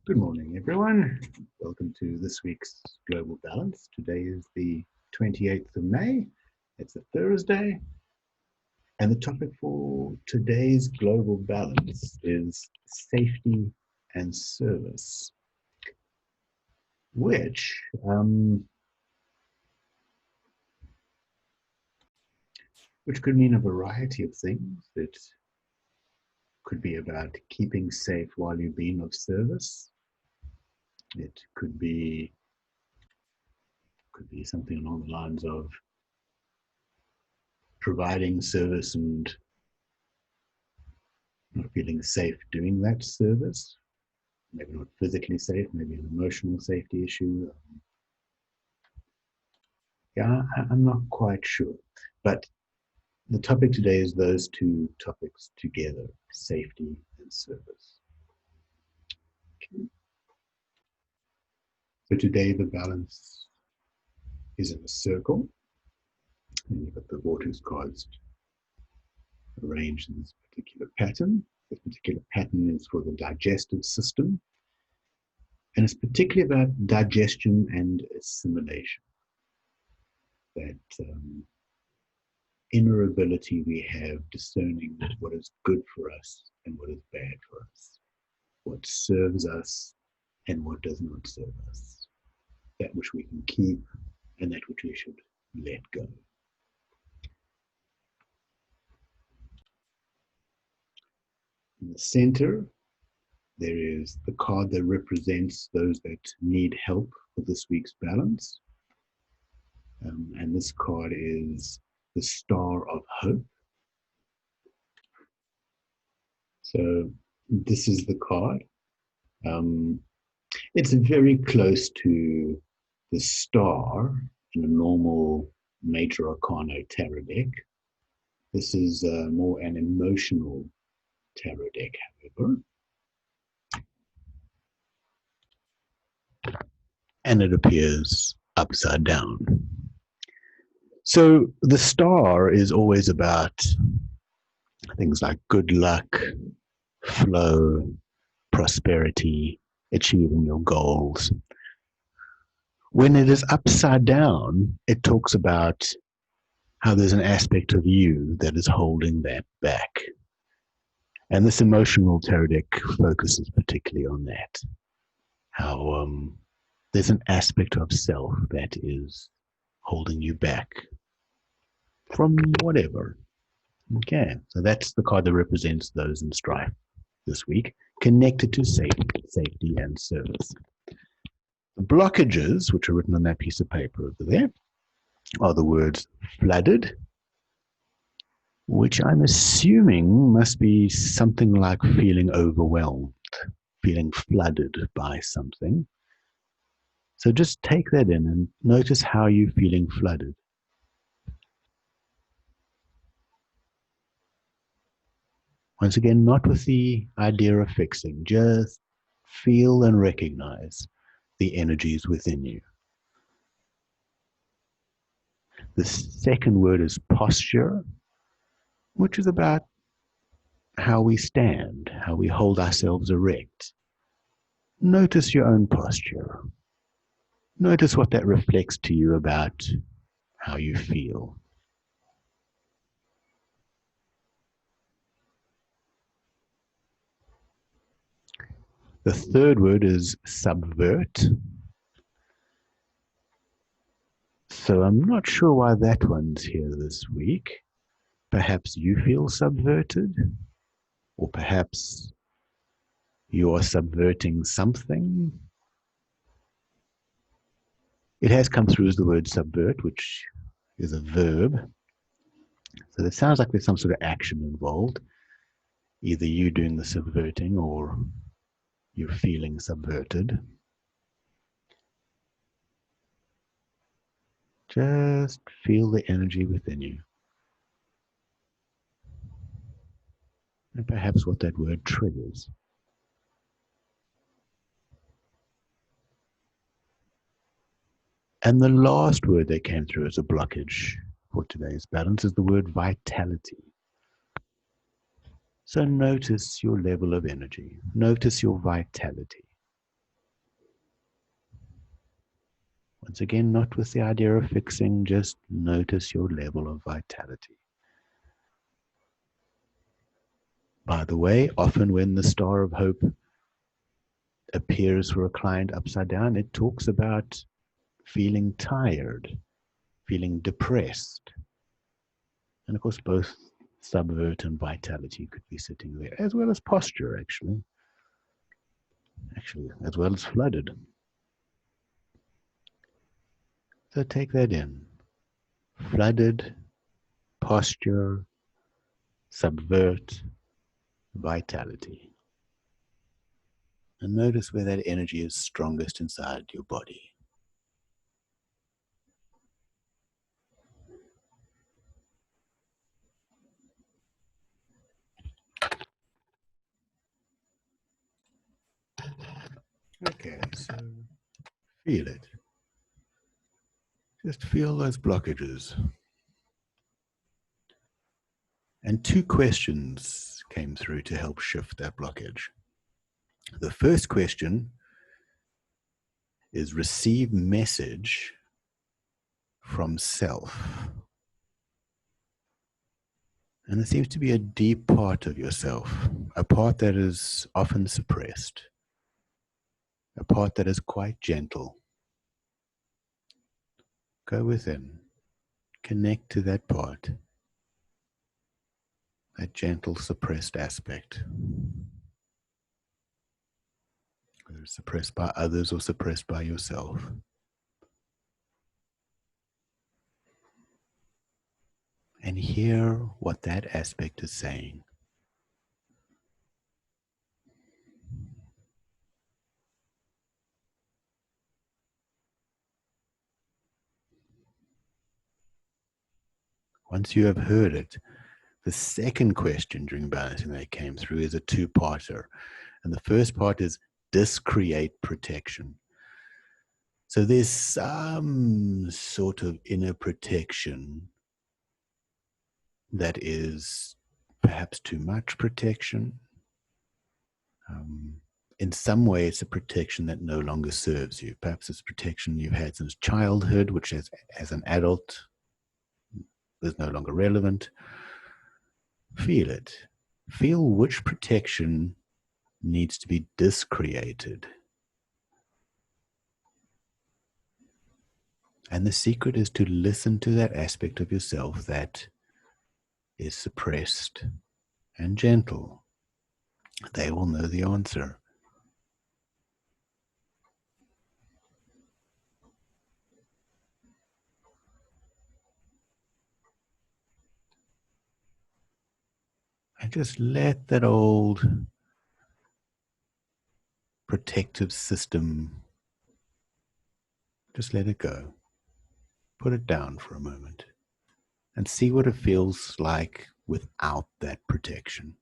Good morning, everyone. Welcome to this week's Global Balance. Today is the 28th of May. It's a Thursday. And the topic for today's Global Balance is safety and service, which could mean a variety of things. It could be about keeping safe while you're being of service. It could be something along the lines of providing service and not feeling safe doing that service. Maybe not physically safe, maybe an emotional safety issue. I'm not quite sure. But the topic today is those two topics together, safety and service. Okay. So today the balance is in a circle. And you've got the Vortex cards arranged in this particular pattern. This particular pattern is for the digestive system. And it's particularly about digestion and assimilation. That inner ability we have discerning what is good for us and what is bad for us, what serves us and what does not serve us, that which we can keep and that which we should let go. In the center, there is the card that represents those that need help for this week's balance. And this card is the Star of Hope. So this is the card. It's very close to the star in a normal Major Arcana tarot deck. This is more an emotional tarot deck, however. And it appears upside down. So the star is always about things like good luck, flow, prosperity, achieving your goals. When it is upside down, it talks about how there's an aspect of you that is holding that back. And this emotional tarot deck focuses particularly on that. How there's an aspect of self that is holding you back from whatever. Okay, so that's the card that represents those in strife this week, connected to safety and service. The blockages, which are written on that piece of paper over there, are the words flooded, which I'm assuming must be something like feeling overwhelmed, feeling flooded by something. So just take that in and notice how you're feeling flooded. Once again, not with the idea of fixing, just feel and recognize the energies within you. The second word is posture, which is about how we stand, how we hold ourselves erect. Notice your own posture. Notice what that reflects to you about how you feel. The third word is subvert. So I'm not sure why that one's here this week. Perhaps you feel subverted, or perhaps you are subverting something. It has come through as the word subvert, which is a verb. So it sounds like there's some sort of action involved. Either you doing the subverting or you're feeling subverted. Just feel the energy within you. And perhaps what that word triggers. And the last word that came through as a blockage for today's balance is the word vitality. So notice your level of energy. Notice your vitality. Once again, not with the idea of fixing, just notice your level of vitality. By the way, often when the star of hope appears for a client upside down, it talks about feeling tired, feeling depressed. And of course, both subvert and vitality could be sitting there, as well as posture, actually, as well as flooded. So take that in. Flooded, posture, subvert, vitality. And notice where that energy is strongest inside your body. Okay, so feel it. Just feel those blockages. And 2 questions came through to help shift that blockage. The first question is receive message from self. And it seems to be a deep part of yourself, a part that is often suppressed, a part that is quite gentle. Go within, connect to that part, that gentle, suppressed aspect. Whether it's suppressed by others or suppressed by yourself. And hear what that aspect is saying. Once you have heard it, the second question during balancing that came through is a 2-parter. And the first part is discreate protection. So there's some sort of inner protection that is perhaps too much protection. In some way, it's a protection that no longer serves you. Perhaps it's protection you've had since childhood, which as an adult is no longer relevant. Feel it. Feel which protection needs to be discreated. And the secret is to listen to that aspect of yourself that is suppressed and gentle. They will know the answer. And just let that old protective system, just let it go. Put it down for a moment and see what it feels like without that protection.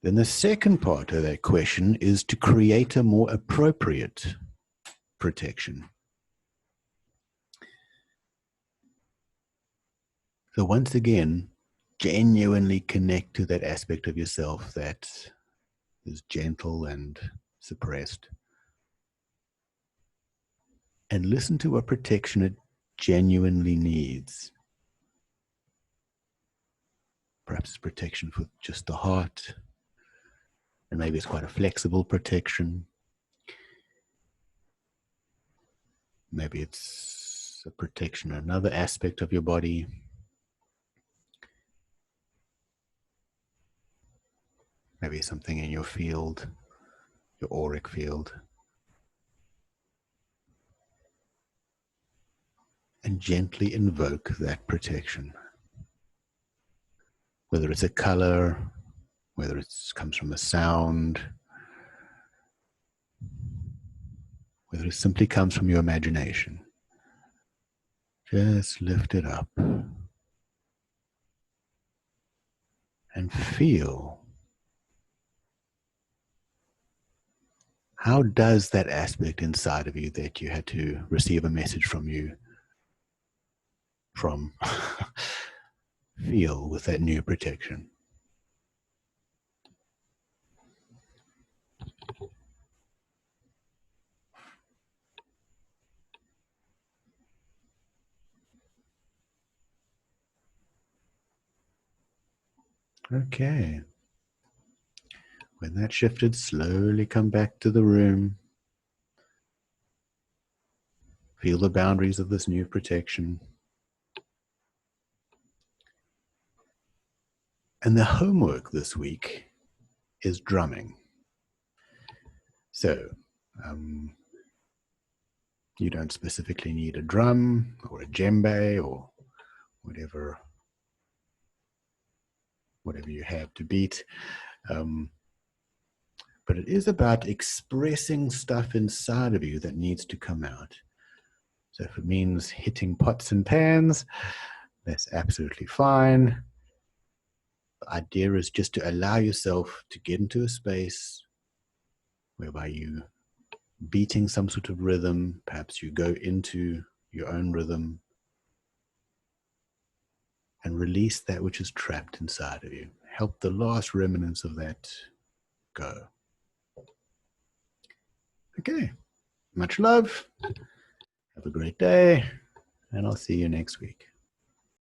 Then the second part of that question is to create a more appropriate protection. So once again, genuinely connect to that aspect of yourself that is gentle and suppressed. And listen to what protection it genuinely needs. Perhaps it's protection for just the heart. And maybe it's quite a flexible protection. Maybe it's a protection in another aspect of your body. Maybe something in your field, your auric field. And gently invoke that protection. Whether it's a color, whether it comes from a sound, whether it simply comes from your imagination. Just lift it up and feel. How does that aspect inside of you that you had to receive a message from you, feel with that new protection. Okay. When that shifted, slowly come back to the room. Feel the boundaries of this new protection. And the homework this week is drumming. So, you don't specifically need a drum or a djembe or whatever you have to beat. But it is about expressing stuff inside of you that needs to come out. So if it means hitting pots and pans, that's absolutely fine. The idea is just to allow yourself to get into a space whereby you beating some sort of rhythm, perhaps you go into your own rhythm and release that which is trapped inside of you. Help the last remnants of that go. Okay, much love. Have a great day, and I'll see you next week.